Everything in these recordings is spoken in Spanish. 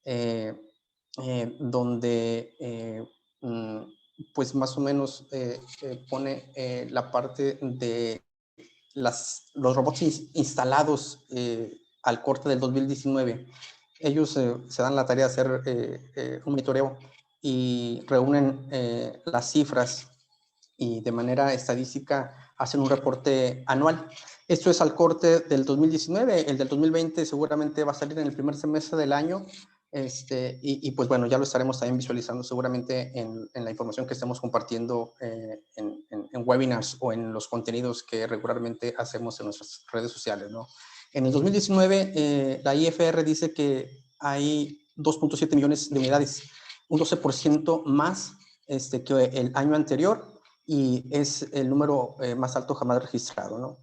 eh, donde mm, pues más o menos pone la parte de los robots instalados al corte del 2019. Ellos se dan la tarea de hacer un monitoreo y reúnen las cifras y de manera estadística hacen un reporte anual. Esto es al corte del 2019, el del 2020 seguramente va a salir en el primer semestre del año, pues bueno, ya lo estaremos también visualizando seguramente en la información que estemos compartiendo en webinars o en los contenidos que regularmente hacemos en nuestras redes sociales, ¿no? En el 2019, la IFR dice que hay 2.7 millones de unidades, un 12% más que el año anterior, y es el número más alto jamás registrado, ¿no?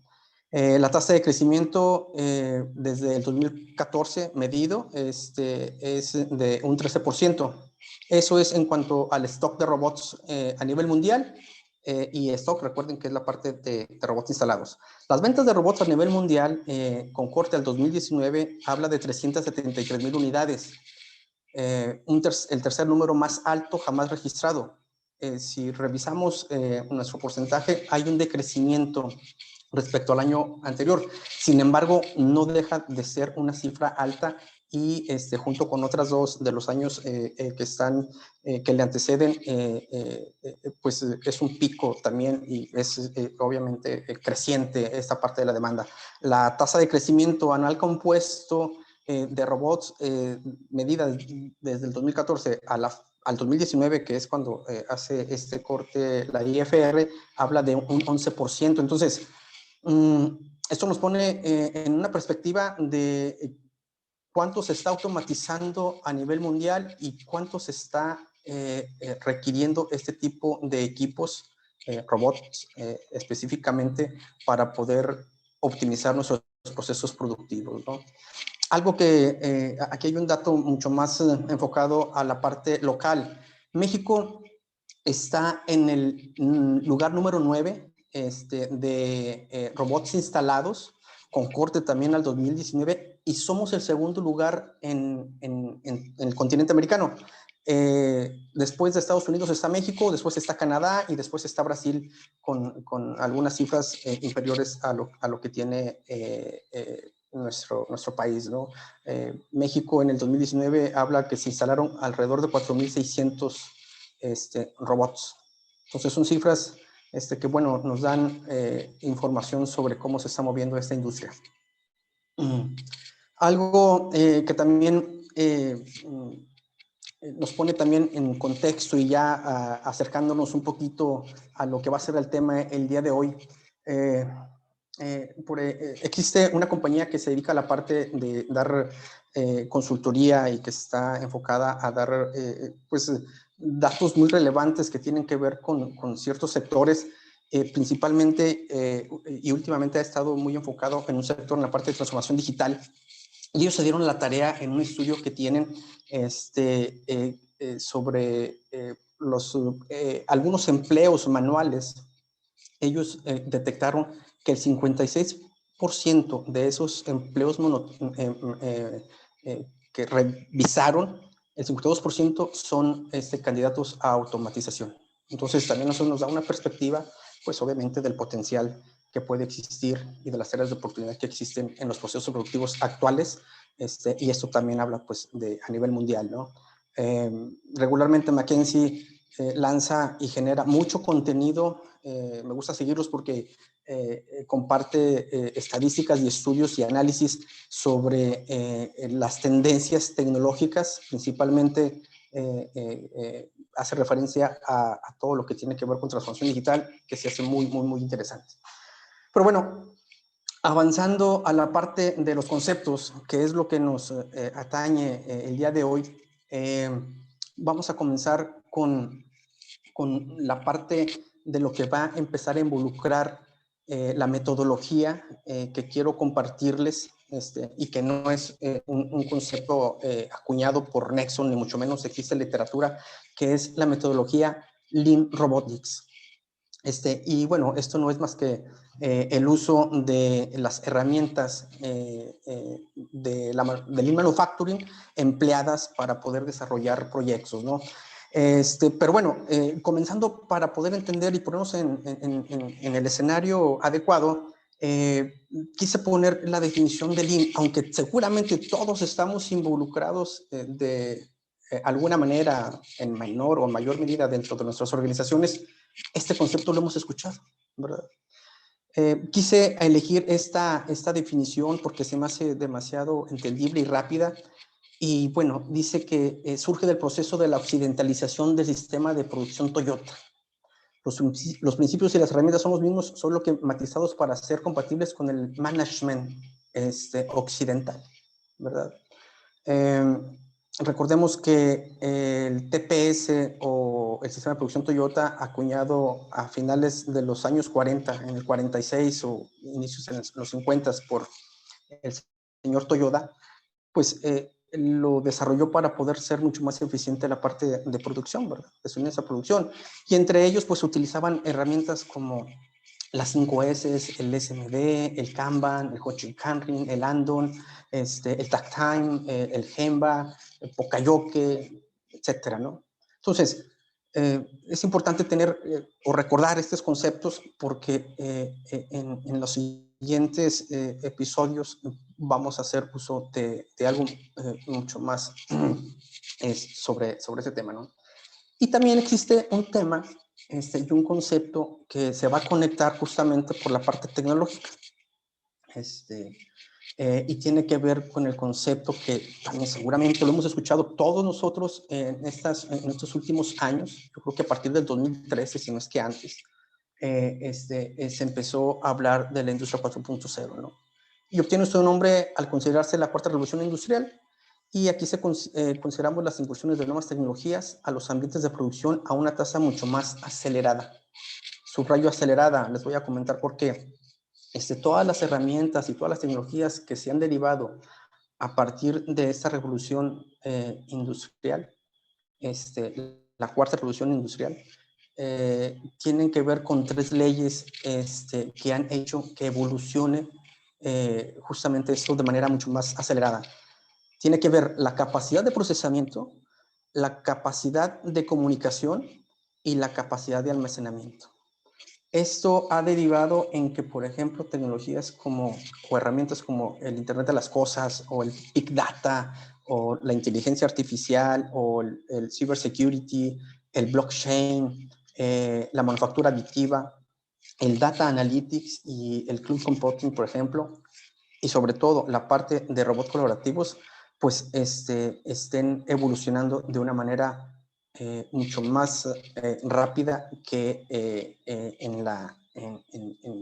La tasa de crecimiento desde el 2014 medido es de un 13%. Eso es en cuanto al stock de robots a nivel mundial, y stock, recuerden que es la parte de robots instalados. Las ventas de robots a nivel mundial con corte al 2019 habla de 373,000 unidades, el tercer número más alto jamás registrado. Si revisamos nuestro porcentaje, hay un decrecimiento respecto al año anterior. Sin embargo, no deja de ser una cifra alta, y junto con otras dos de los años que le anteceden, pues es un pico también, y es obviamente creciente esta parte de la demanda. La tasa de crecimiento anual compuesto de robots medida desde el 2014 al 2019, que es cuando hace este corte la IFR, habla de un 11%. Entonces, esto nos pone en una perspectiva de cuánto se está automatizando a nivel mundial y cuánto se está requiriendo este tipo de equipos, robots específicamente, para poder optimizar nuestros procesos productivos, ¿no? Algo que aquí hay un dato mucho más enfocado a la parte local. México está en el lugar número 9 de robots instalados, con corte también al 2019, y somos el segundo lugar en el continente americano. Después de Estados Unidos está México, después está Canadá y después está Brasil, con algunas cifras inferiores a lo que tiene nuestro país, ¿no? México en el 2019 habla que se instalaron alrededor de 4,600 robots. Entonces son cifras que, bueno, nos dan información sobre cómo se está moviendo esta industria. Algo que también nos pone también en contexto, y ya acercándonos un poquito a lo que va a ser el tema el día de hoy. Existe una compañía que se dedica a la parte de dar consultoría, y que está enfocada a dar pues datos muy relevantes que tienen que ver con ciertos sectores, principalmente y últimamente ha estado muy enfocado en un sector, en la parte de transformación digital. Y ellos se dieron la tarea en un estudio que tienen sobre algunos empleos manuales. Ellos detectaron que el 56% de esos empleos que revisaron, el 52% son candidatos a automatización. Entonces, también eso nos da una perspectiva, pues obviamente, del potencial que puede existir y de las áreas de oportunidad que existen en los procesos productivos actuales, y esto también habla, pues, a nivel mundial, ¿no? Regularmente McKinsey lanza y genera mucho contenido. Me gusta seguirlos porque comparte estadísticas y estudios y análisis sobre las tendencias tecnológicas, principalmente hace referencia a todo lo que tiene que ver con transformación digital, que se hace muy, muy, muy interesante. Pero bueno, avanzando a la parte de los conceptos, que es lo que nos atañe el día de hoy, vamos a comenzar con la parte de lo que va a empezar a involucrar la metodología que quiero compartirles, y que no es un concepto acuñado por Nexon, ni mucho menos existe literatura, que es la metodología Lean Robotics. Y bueno, esto no es más que el uso de las herramientas del Lean Manufacturing empleadas para poder desarrollar proyectos, ¿no? Pero bueno, comenzando para poder entender y ponernos en el escenario adecuado, quise poner la definición de Lean, aunque seguramente todos estamos involucrados de alguna manera, en menor o mayor medida dentro de nuestras organizaciones. Este concepto lo hemos escuchado, ¿verdad? Quise elegir esta definición porque se me hace demasiado entendible y rápida. Y bueno, dice que surge del proceso de la occidentalización del sistema de producción Toyota. Los principios y las herramientas son los mismos, solo que matizados para ser compatibles con el management occidental, ¿verdad? Recordemos que el TPS o el sistema de producción Toyota, acuñado a finales de los años 40, en el 46 o inicios de los 50 por el señor Toyoda, pues lo desarrolló para poder ser mucho más eficiente la parte de producción, ¿verdad? De su inmensa producción. Y entre ellos, pues utilizaban herramientas como las 5S, el SMD, el Kanban, el Hoshin Kanrin, el Andon, el TACTIME, el Gemba, el Pokayoke, etcétera, ¿no? Entonces, es importante tener o recordar estos conceptos porque en los siguientes episodios vamos a hacer uso de algo mucho más sobre ese tema, ¿no? Y también existe un tema y un concepto que se va a conectar justamente por la parte tecnológica. Y tiene que ver con el concepto que también seguramente lo hemos escuchado todos nosotros en estos últimos años. Yo creo que a partir del 2013, si no es que antes, se empezó a hablar de la industria 4.0, ¿no? Y obtiene su nombre al considerarse la cuarta revolución industrial. Y aquí consideramos las incursiones de nuevas tecnologías a los ambientes de producción a una tasa mucho más acelerada. Subrayo acelerada, les voy a comentar por qué. Todas las herramientas y todas las tecnologías que se han derivado a partir de esta revolución industrial, la cuarta revolución industrial, tienen que ver con tres leyes que han hecho que evolucione justamente esto de manera mucho más acelerada. Tiene que ver la capacidad de procesamiento, la capacidad de comunicación y la capacidad de almacenamiento. Esto ha derivado en que, por ejemplo, tecnologías o herramientas como el Internet de las Cosas o el Big Data o la inteligencia artificial o el cybersecurity, el blockchain, la manufactura aditiva, el data analytics y el cloud computing, por ejemplo, y sobre todo la parte de robots colaborativos, pues estén evolucionando de una manera mucho más rápida que en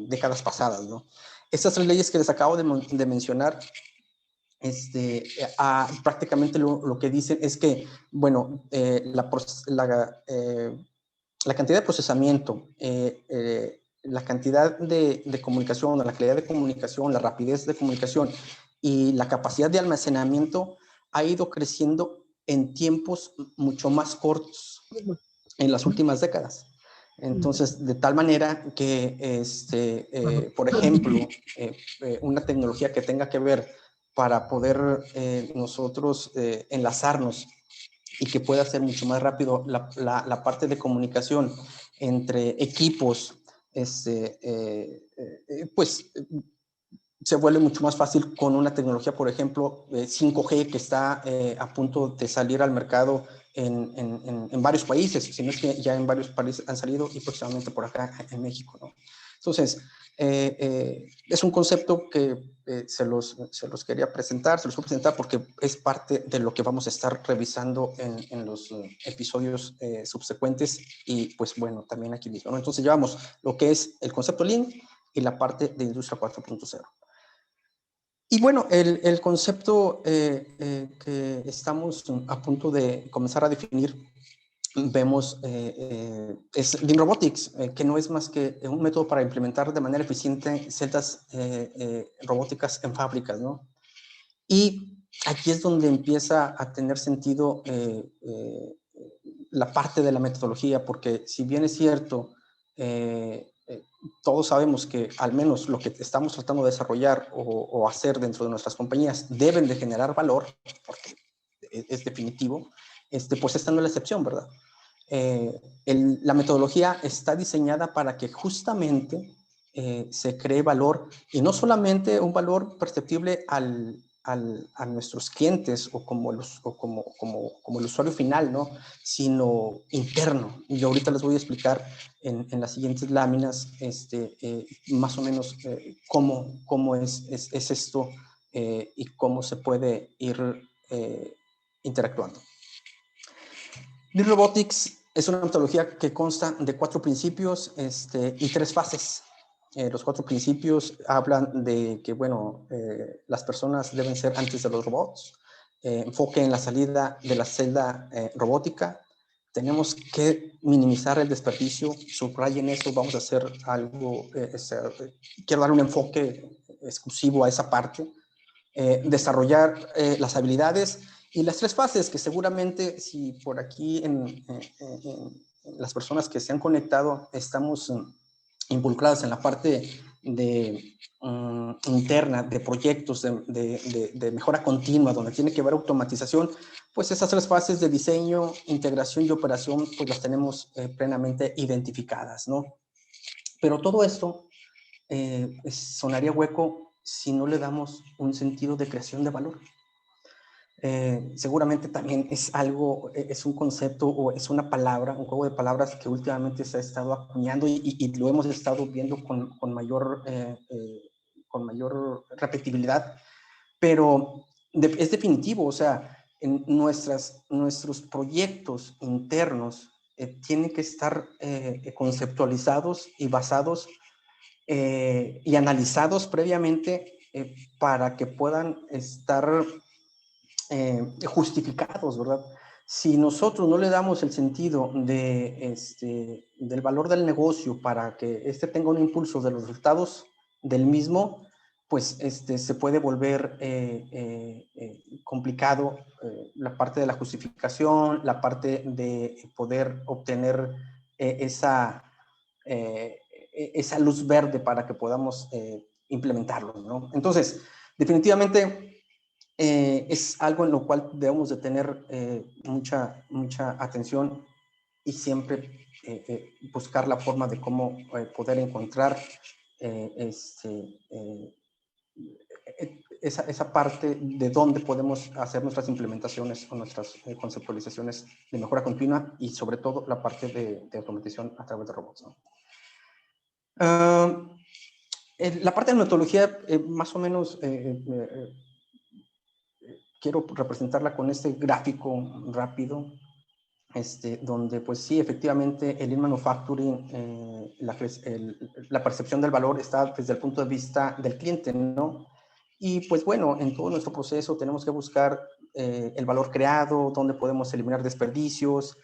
décadas pasadas, ¿no? Estas tres leyes que les acabo de mencionar, prácticamente lo que dicen es que, bueno, la cantidad de procesamiento, la cantidad de comunicación, la calidad de comunicación, la rapidez de comunicación y la capacidad de almacenamiento ha ido creciendo en tiempos mucho más cortos en las últimas décadas. Entonces, de tal manera que, por ejemplo, una tecnología que tenga que ver para poder nosotros enlazarnos y que pueda ser mucho más rápido la parte de comunicación entre equipos, pues se vuelve mucho más fácil con una tecnología, por ejemplo, 5G, que está a punto de salir al mercado en varios países, si no es que ya en varios países han salido y próximamente por acá en México, ¿no? Entonces, es un concepto que se los quería presentar, se los voy a presentar porque es parte de lo que vamos a estar revisando en los episodios subsecuentes y pues bueno, también aquí mismo, ¿no? Entonces llevamos lo que es el concepto Lean y la parte de Industria 4.0. Y bueno, el concepto que estamos a punto de comenzar a definir, vemos, es Lean Robotics, que no es más que un método para implementar de manera eficiente celdas robóticas en fábricas, ¿no? Y aquí es donde empieza a tener sentido la parte de la metodología, porque si bien es cierto, todos sabemos que al menos lo que estamos tratando de desarrollar o hacer dentro de nuestras compañías deben de generar valor, porque es definitivo, pues esta no es la excepción, ¿verdad? La metodología está diseñada para que justamente se cree valor, y no solamente un valor perceptible a nuestros clientes o como el usuario final, ¿no? Sino interno. Y yo ahorita les voy a explicar en las siguientes láminas más o menos cómo es esto y cómo se puede ir interactuando. Lean Robotics es una metodología que consta de 4 principios y 3 fases. Los 4 principios hablan de que, bueno, las personas deben ser antes de los robots, enfoque en la salida de la celda robótica, tenemos que minimizar el desperdicio, subrayen eso, vamos a hacer algo, quiero dar un enfoque exclusivo a esa parte, desarrollar las habilidades y las 3 fases que seguramente si por aquí en las personas que se han conectado estamos involucradas en la parte interna de proyectos de mejora continua donde tiene que haber automatización, pues esas 3 fases de diseño, integración y operación pues las tenemos plenamente identificadas, ¿no? Pero todo esto sonaría hueco si no le damos un sentido de creación de valor. Seguramente también es algo, es un concepto o es una palabra, un juego de palabras que últimamente se ha estado acuñando y lo hemos estado viendo con mayor repetibilidad, pero es definitivo, o sea, en nuestros proyectos internos tienen que estar conceptualizados y basados y analizados previamente para que puedan estar justificados, ¿verdad? Si nosotros no le damos el sentido del valor del negocio para que tenga un impulso de los resultados del mismo, pues se puede volver complicado la parte de la justificación, la parte de poder obtener esa luz verde para que podamos implementarlo, ¿no? Entonces, definitivamente es algo en lo cual debemos de tener mucha atención y siempre buscar la forma de cómo poder encontrar esa parte de dónde podemos hacer nuestras implementaciones o nuestras conceptualizaciones de mejora continua y sobre todo la parte de automatización a través de robots, ¿no? La parte de metodología más o menos quiero representarla con este gráfico rápido, donde pues sí, efectivamente el Lean Manufacturing, la percepción del valor está desde el punto de vista del cliente, ¿no? Y pues bueno, en todo nuestro proceso tenemos que buscar el valor creado, dónde podemos eliminar desperdicios,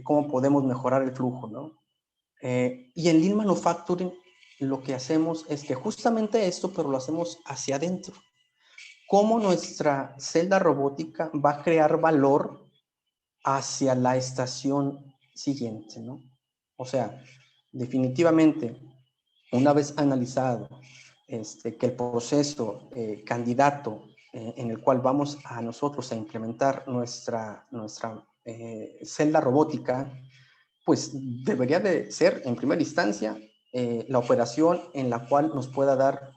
cómo podemos mejorar el flujo, ¿no? Y en Lean Manufacturing lo que hacemos es que justamente esto, pero lo hacemos hacia adentro. Cómo nuestra celda robótica va a crear valor hacia la estación siguiente, ¿no? O sea, definitivamente, una vez analizado que el proceso candidato en el cual vamos a nosotros a implementar nuestra celda robótica, pues debería de ser en primera instancia la operación en la cual nos pueda dar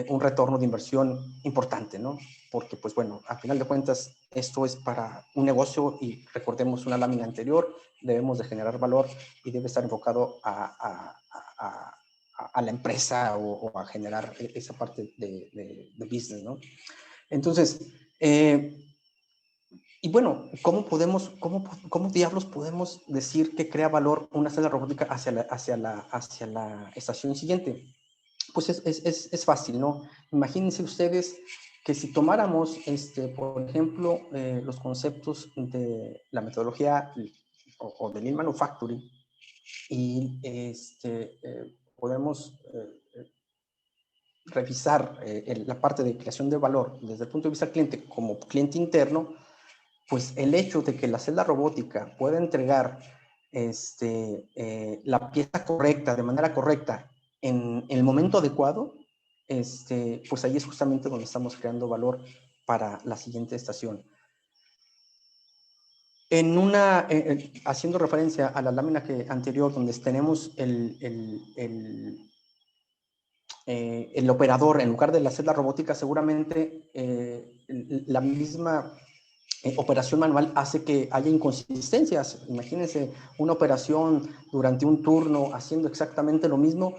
un retorno de inversión importante, ¿no? Porque, pues bueno, a final de cuentas, esto es para un negocio y recordemos una lámina anterior, debemos de generar valor y debe estar enfocado a la empresa o a generar esa parte de business, ¿no? Entonces, y bueno, ¿cómo diablos podemos decir que crea valor una celda robótica hacia la estación siguiente? Pues es fácil, ¿no? Imagínense ustedes que si tomáramos, por ejemplo, los conceptos de la metodología o del Lean Manufacturing y podemos revisar la parte de creación de valor desde el punto de vista del cliente como cliente interno, pues el hecho de que la celda robótica pueda entregar la pieza correcta, de manera correcta, en el momento adecuado, pues ahí es justamente donde estamos creando valor para la siguiente estación. Haciendo referencia a la lámina anterior, donde tenemos el operador, en lugar de la celda robótica, seguramente la misma operación manual hace que haya inconsistencias. Imagínense una operación durante un turno haciendo exactamente lo mismo,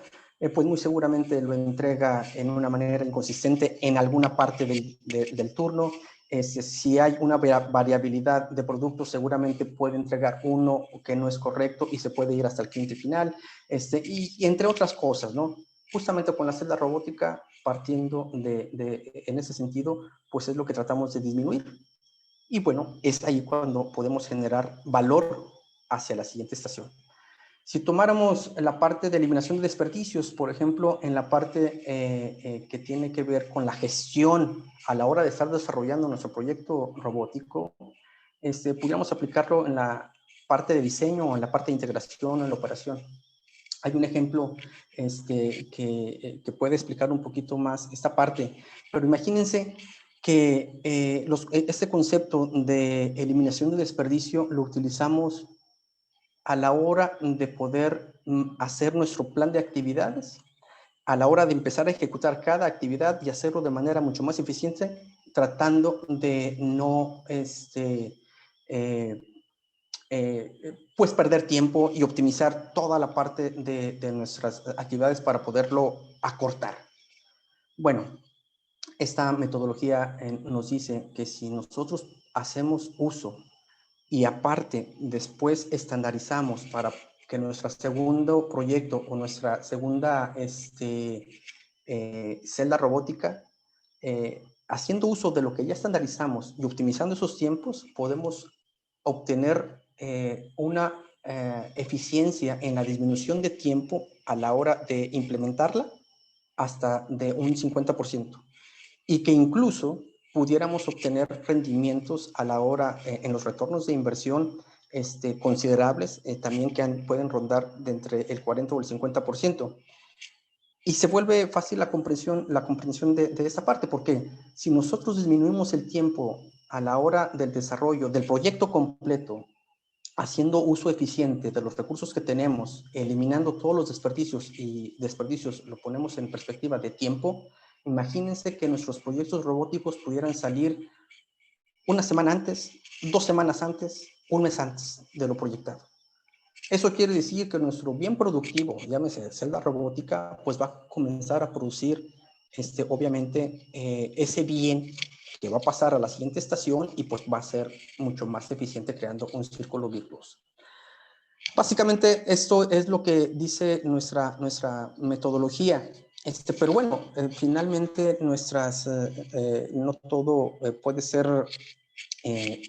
pues muy seguramente lo entrega en una manera inconsistente en alguna parte del turno. Si hay una variabilidad de productos, seguramente puede entregar uno que no es correcto y se puede ir hasta el cliente final, y entre otras cosas, ¿no? Justamente con la celda robótica, partiendo en ese sentido, pues es lo que tratamos de disminuir. Y bueno, es ahí cuando podemos generar valor hacia la siguiente estación. Si tomáramos la parte de eliminación de desperdicios, por ejemplo, en la parte que tiene que ver con la gestión a la hora de estar desarrollando nuestro proyecto robótico, pudiéramos aplicarlo en la parte de diseño o en la parte de integración o en la operación. Hay un ejemplo que puede explicar un poquito más esta parte, pero imagínense que este concepto de eliminación de desperdicio lo utilizamos a la hora de poder hacer nuestro plan de actividades, a la hora de empezar a ejecutar cada actividad y hacerlo de manera mucho más eficiente, tratando de no pues perder tiempo y optimizar toda la parte de nuestras actividades para poderlo acortar. Bueno, esta metodología nos dice que si nosotros hacemos uso y aparte después estandarizamos para que nuestro segundo proyecto o nuestra segunda celda robótica, haciendo uso de lo que ya estandarizamos y optimizando esos tiempos, podemos obtener una eficiencia en la disminución de tiempo a la hora de implementarla hasta de un 50%, y que incluso pudiéramos obtener rendimientos a la hora en los retornos de inversión considerables, también que pueden rondar de entre el 40 o el 50%. Y se vuelve fácil la comprensión de esta parte, porque si nosotros disminuimos el tiempo a la hora del desarrollo del proyecto completo, haciendo uso eficiente de los recursos que tenemos, eliminando todos los desperdicios, y desperdicios lo ponemos en perspectiva de tiempo, imagínense que nuestros proyectos robóticos pudieran salir una semana antes, 2 semanas antes, un mes antes de lo proyectado. Eso quiere decir que nuestro bien productivo, llámese celda robótica, pues va a comenzar a producir, obviamente, ese bien que va a pasar a la siguiente estación y pues va a ser mucho más eficiente, creando un círculo virtuoso. Básicamente esto es lo que dice nuestra metodología. Pero bueno, finalmente no todo puede ser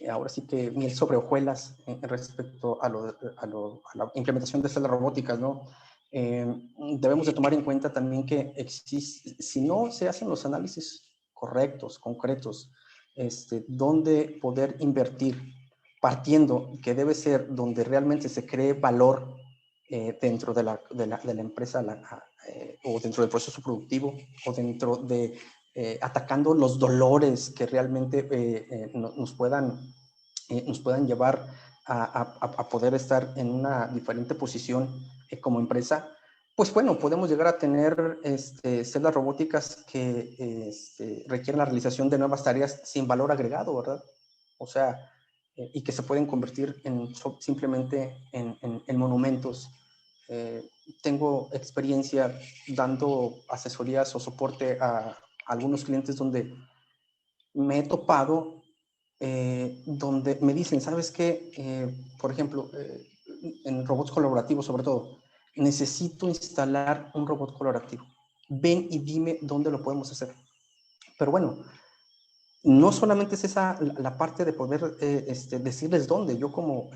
ahora sí que miel sobre hojuelas respecto a la implementación de celdas robóticas, ¿no? Debemos de tomar en cuenta también que si no se hacen los análisis correctos, concretos, dónde poder invertir, partiendo que debe ser donde realmente se cree valor dentro de la empresa o dentro del proceso productivo o dentro de atacando los dolores que realmente nos puedan llevar a poder estar en una diferente posición como empresa, pues bueno, podemos llegar a tener celdas robóticas que requieren la realización de nuevas tareas sin valor agregado, ¿verdad? O sea, y que se pueden convertir simplemente en monumentos. Tengo experiencia dando asesorías o soporte a algunos clientes donde me he topado, donde me dicen, ¿sabes qué? Por ejemplo, en robots colaborativos sobre todo, necesito instalar un robot colaborativo. Ven y dime dónde lo podemos hacer. Pero bueno, no solamente es esa la parte de poder decirles dónde. Yo como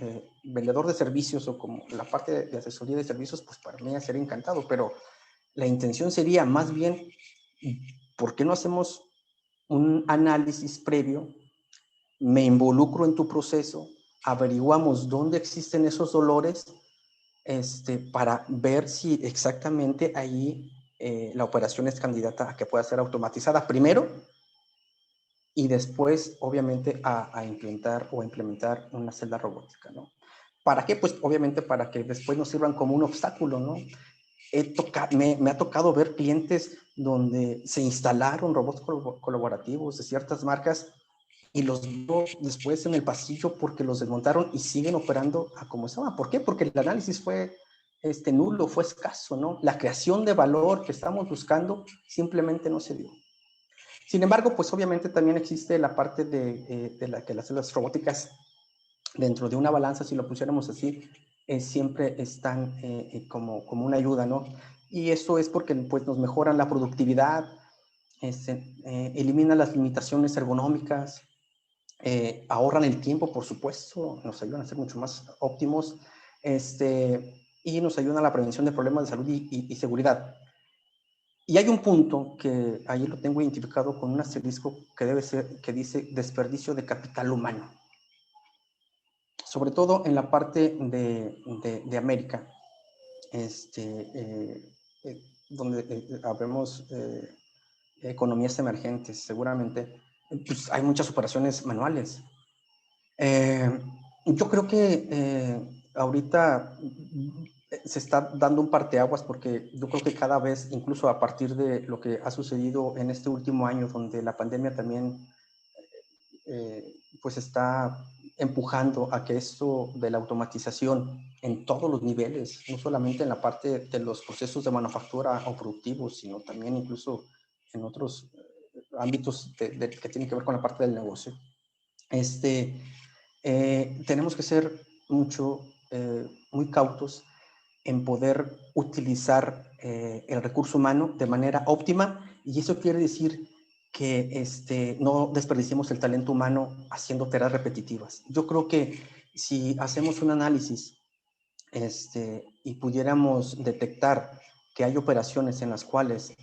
vendedor de servicios o como la parte de asesoría de servicios, pues para mí sería encantado, pero la intención sería más bien, ¿por qué no hacemos un análisis previo? Me involucro en tu proceso, averiguamos dónde existen esos dolores para ver si exactamente ahí la operación es candidata a que pueda ser automatizada primero y después, obviamente, a implementar una celda robótica, ¿no? ¿Para qué? Pues, obviamente, para que después nos sirvan como un obstáculo, ¿no? Me ha tocado ver clientes donde se instalaron robots colaborativos de ciertas marcas y los veo después en el pasillo porque los desmontaron y siguen operando a como estaban. ¿Por qué? Porque el análisis fue nulo, fue escaso, ¿no? La creación de valor que estamos buscando simplemente no se dio. Sin embargo, pues obviamente también existe la parte de la que las células robóticas dentro de una balanza, si lo pusiéramos así, siempre están como una ayuda, ¿no? Y eso es porque pues, nos mejoran la productividad, eliminan las limitaciones ergonómicas, ahorran el tiempo, por supuesto, nos ayudan a ser mucho más óptimos, y nos ayudan a la prevención de problemas de salud y seguridad. Y hay un punto que ahí lo tengo identificado con un asterisco que dice desperdicio de capital humano. Sobre todo en la parte de América, donde habemos economías emergentes, seguramente, pues hay muchas operaciones manuales. Yo creo que ahorita se está dando un parteaguas porque yo creo que cada vez, incluso a partir de lo que ha sucedido en este último año, donde la pandemia también pues está empujando a que esto de la automatización en todos los niveles, no solamente en la parte de los procesos de manufactura o productivos, sino también incluso en otros ámbitos que tienen que ver con la parte del negocio. Tenemos que ser muy cautos en poder utilizar el recurso humano de manera óptima, y eso quiere decir que no desperdiciemos el talento humano haciendo tareas repetitivas. Yo creo que si hacemos un análisis y pudiéramos detectar que hay operaciones en las cuales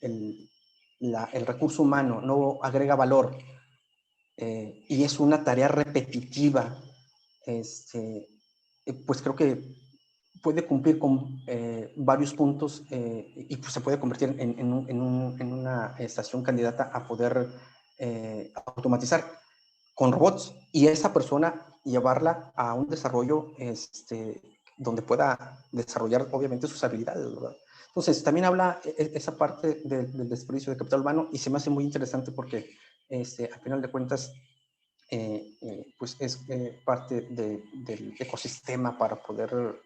el recurso humano no agrega valor, y es una tarea repetitiva, pues creo que puede cumplir con varios puntos y pues se puede convertir en una estación candidata a poder automatizar con robots y esa persona llevarla a un desarrollo donde pueda desarrollar obviamente sus habilidades, ¿verdad? Entonces, también habla esa parte del desperdicio de capital humano y se me hace muy interesante porque al final de cuentas pues es parte del ecosistema para poder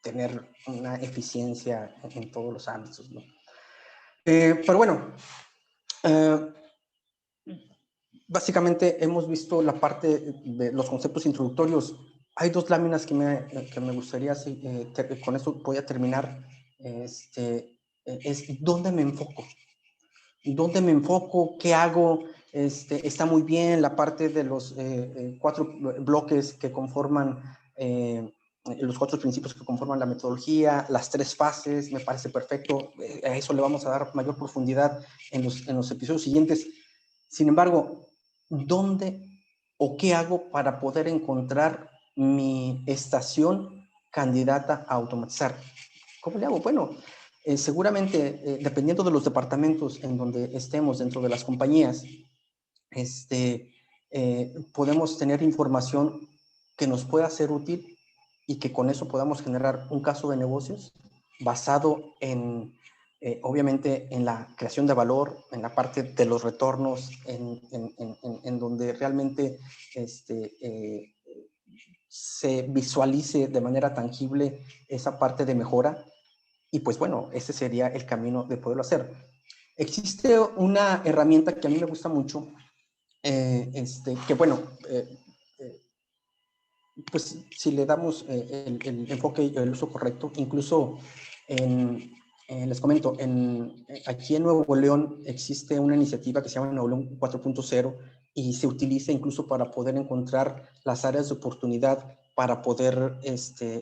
tener una eficiencia en todos los ámbitos, ¿no? Pero bueno, eh, básicamente hemos visto la parte de los conceptos introductorios. Hay dos láminas que me gustaría, con eso voy a terminar, es dónde me enfoco. ¿Dónde me enfoco? ¿Qué hago? Está muy bien la parte de los 4 bloques que conforman, los 4 principios que conforman la metodología, las 3 fases, me parece perfecto. A eso le vamos a dar mayor profundidad en los episodios siguientes. Sin embargo, ¿dónde o qué hago para poder encontrar mi estación candidata a automatizar? ¿Cómo le hago? Bueno, seguramente, dependiendo de los departamentos en donde estemos dentro de las compañías, podemos tener información que nos pueda ser útil y que con eso podamos generar un caso de negocios basado obviamente, en la creación de valor, en la parte de los retornos, en donde realmente se visualice de manera tangible esa parte de mejora. Y pues bueno, ese sería el camino de poderlo hacer. Existe una herramienta que a mí me gusta mucho, que bueno, pues si le damos el enfoque y el uso correcto, incluso les comento, aquí en Nuevo León existe una iniciativa que se llama Nuevo León 4.0 y se utiliza incluso para poder encontrar las áreas de oportunidad para poder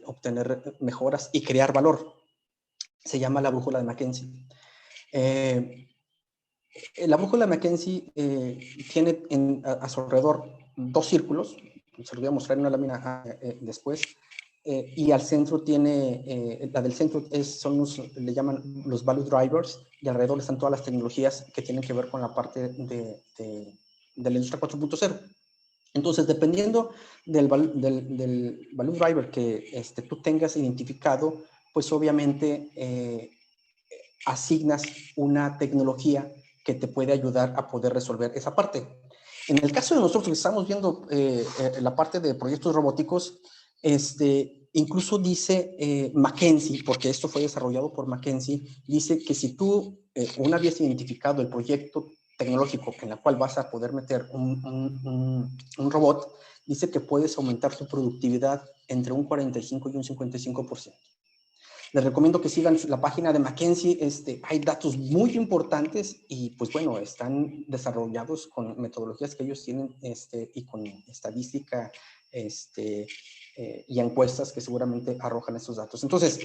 obtener mejoras y crear valor. Se llama la brújula de McKinsey. La brújula de McKinsey tiene a su alrededor 2 círculos, se los voy a mostrar en una lámina después, y al centro tiene, la del centro son le llaman los value drivers, y alrededor están todas las tecnologías que tienen que ver con la parte de la industria 4.0. Entonces, dependiendo del value driver que tú tengas identificado, pues obviamente asignas una tecnología que te puede ayudar a poder resolver esa parte. En el caso de nosotros que estamos viendo la parte de proyectos robóticos, incluso dice McKinsey, porque esto fue desarrollado por McKinsey, dice que si tú una vez identificado el proyecto tecnológico en el cual vas a poder meter un robot, dice que puedes aumentar tu productividad entre un 45 y un 55%. Les recomiendo que sigan la página de McKinsey. Hay datos muy importantes y, pues bueno, están desarrollados con metodologías que ellos tienen y con estadística y encuestas que seguramente arrojan estos datos. Entonces,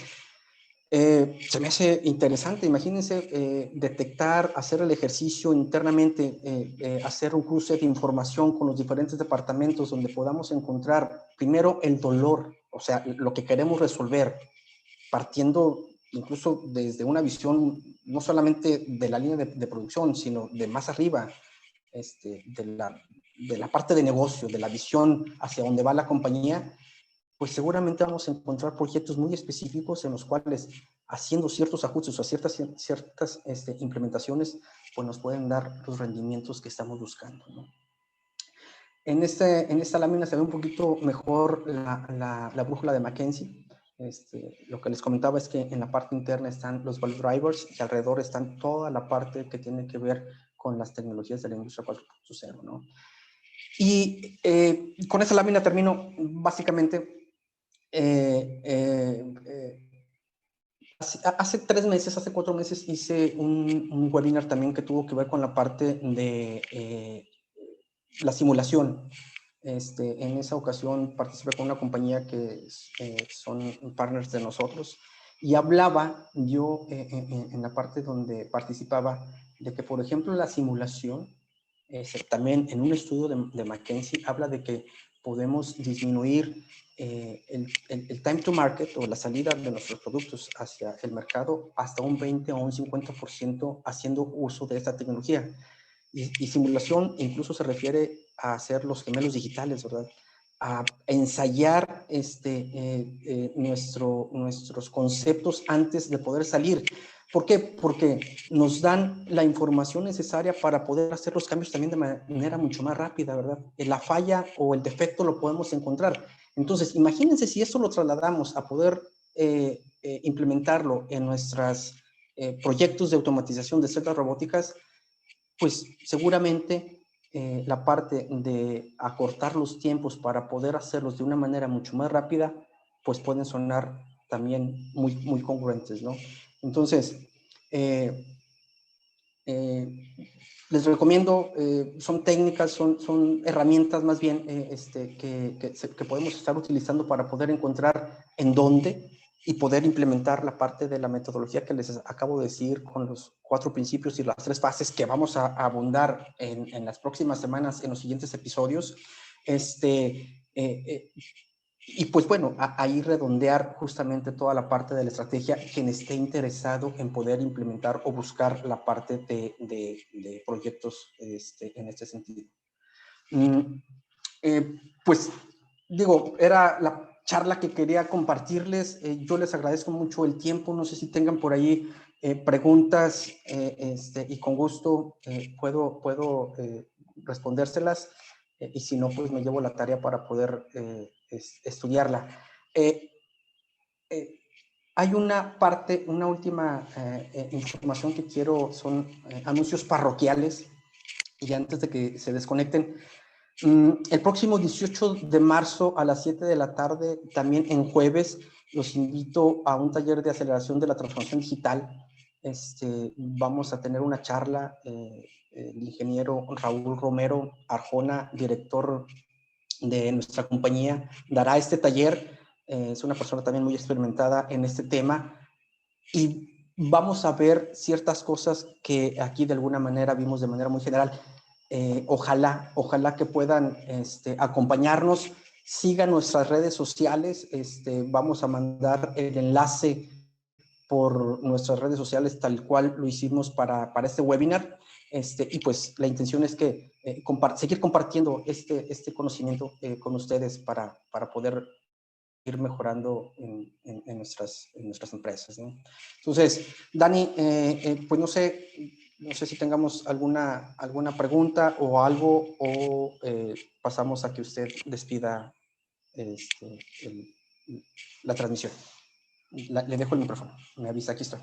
se me hace interesante. Imagínense detectar, hacer el ejercicio internamente, hacer un cruce de información con los diferentes departamentos donde podamos encontrar primero el dolor, o sea, lo que queremos resolver, partiendo incluso desde una visión no solamente de la línea de producción, sino de más arriba, de la parte de negocio, de la visión hacia dónde va la compañía, pues seguramente vamos a encontrar proyectos muy específicos en los cuales, haciendo ciertos ajustes o ciertas implementaciones, pues nos pueden dar los rendimientos que estamos buscando, ¿no? En esta lámina se ve un poquito mejor la brújula de McKinsey. Lo que les comentaba es que en la parte interna están los value drivers y alrededor están toda la parte que tiene que ver con las tecnologías de la industria 4.0, ¿no? Y con esa lámina termino. Básicamente, hace 3 meses, hace 4 meses hice un webinar también que tuvo que ver con la parte de la simulación. En esa ocasión participé con una compañía que son partners de nosotros y hablaba yo en la parte donde participaba de que, por ejemplo, la simulación, también en un estudio de McKinsey, habla de que podemos disminuir el time to market o la salida de nuestros productos hacia el mercado hasta un 20 o un 50% haciendo uso de esta tecnología. Y simulación incluso se refiere a hacer los gemelos digitales, ¿verdad? A ensayar nuestros conceptos antes de poder salir. ¿Por qué? Porque nos dan la información necesaria para poder hacer los cambios también de manera mucho más rápida, ¿verdad? La falla o el defecto lo podemos encontrar. Entonces, imagínense si esto lo trasladamos a poder implementarlo en nuestros proyectos de automatización de celdas robóticas, pues seguramente la parte de acortar los tiempos para poder hacerlos de una manera mucho más rápida, pues pueden sonar también muy, muy congruentes, ¿no? Entonces, les recomiendo, son técnicas, son herramientas más bien que podemos estar utilizando para poder encontrar en dónde y poder implementar la parte de la metodología que les acabo de decir con los 4 principios y las 3 fases que vamos a abundar en las próximas semanas, en los siguientes episodios. Y pues bueno, ahí redondear justamente toda la parte de la estrategia, quien esté interesado en poder implementar o buscar la parte de proyectos en este sentido. Pues digo, era la charla que quería compartirles. Yo les agradezco mucho el tiempo. No sé si tengan por ahí preguntas y con gusto puedo respondérselas. Y si no, pues me llevo la tarea para poder estudiarla. Hay una parte, una última información que quiero, son anuncios parroquiales, y antes de que se desconecten. El próximo 18 de marzo a las 7 de la tarde, también en jueves, los invito a un taller de aceleración de la transformación digital. Vamos a tener una charla, el ingeniero Raúl Romero Arjona, director de nuestra compañía, dará este taller. Es una persona también muy experimentada en este tema y vamos a ver ciertas cosas que aquí de alguna manera vimos de manera muy general. Ojalá que puedan acompañarnos. siga nuestras redes sociales. Vamos a mandar el enlace por nuestras redes sociales tal cual lo hicimos para este webinar. Y pues la intención es que seguir compartiendo este conocimiento con ustedes para poder ir mejorando en nuestras empresas, ¿no? Entonces, Dani, pues no sé si tengamos alguna pregunta o algo, o pasamos a que usted despida la transmisión. Le dejo el micrófono. Me avisa, aquí estoy.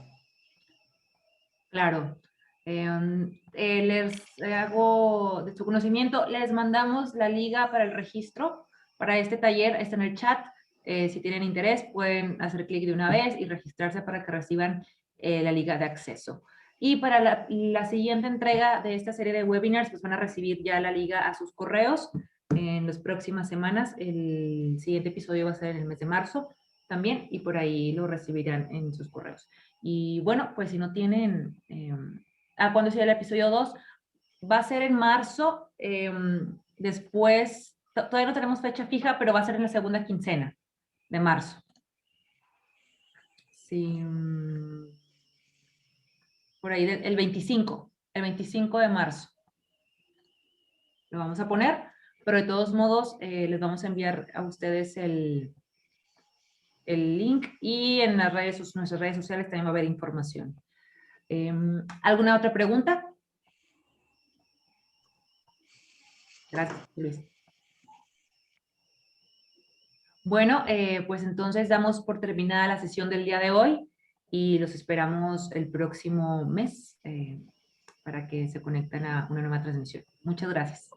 Claro. Les hago de su conocimiento, les mandamos la liga para el registro para este taller, está en el chat. Si tienen interés, pueden hacer clic de una vez y registrarse para que reciban la liga de acceso. Y para la siguiente entrega de esta serie de webinars, pues van a recibir ya la liga a sus correos en las próximas semanas. El siguiente episodio va a ser en el mes de marzo también, y por ahí lo recibirán en sus correos. Y bueno, pues si no tienen... ¿cuándo será el episodio 2? Va a ser en marzo, después, todavía no tenemos fecha fija, pero va a ser en la segunda quincena de marzo. Sí, por ahí el 25 de marzo. Lo vamos a poner, pero de todos modos les vamos a enviar a ustedes el link, y en nuestras redes sociales también va a haber información. ¿Alguna otra pregunta? Gracias, Luis. Bueno, pues entonces damos por terminada la sesión del día de hoy y los esperamos el próximo mes para que se conecten a una nueva transmisión. Muchas gracias.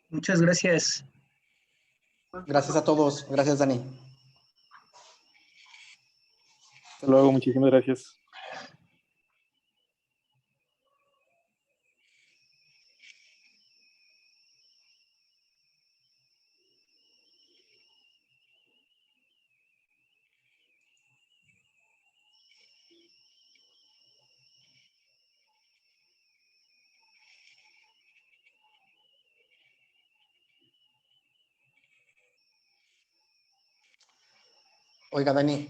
Muchas gracias. Gracias a todos. Gracias, Dani. Hasta luego, muchísimas gracias. Oiga, Dani,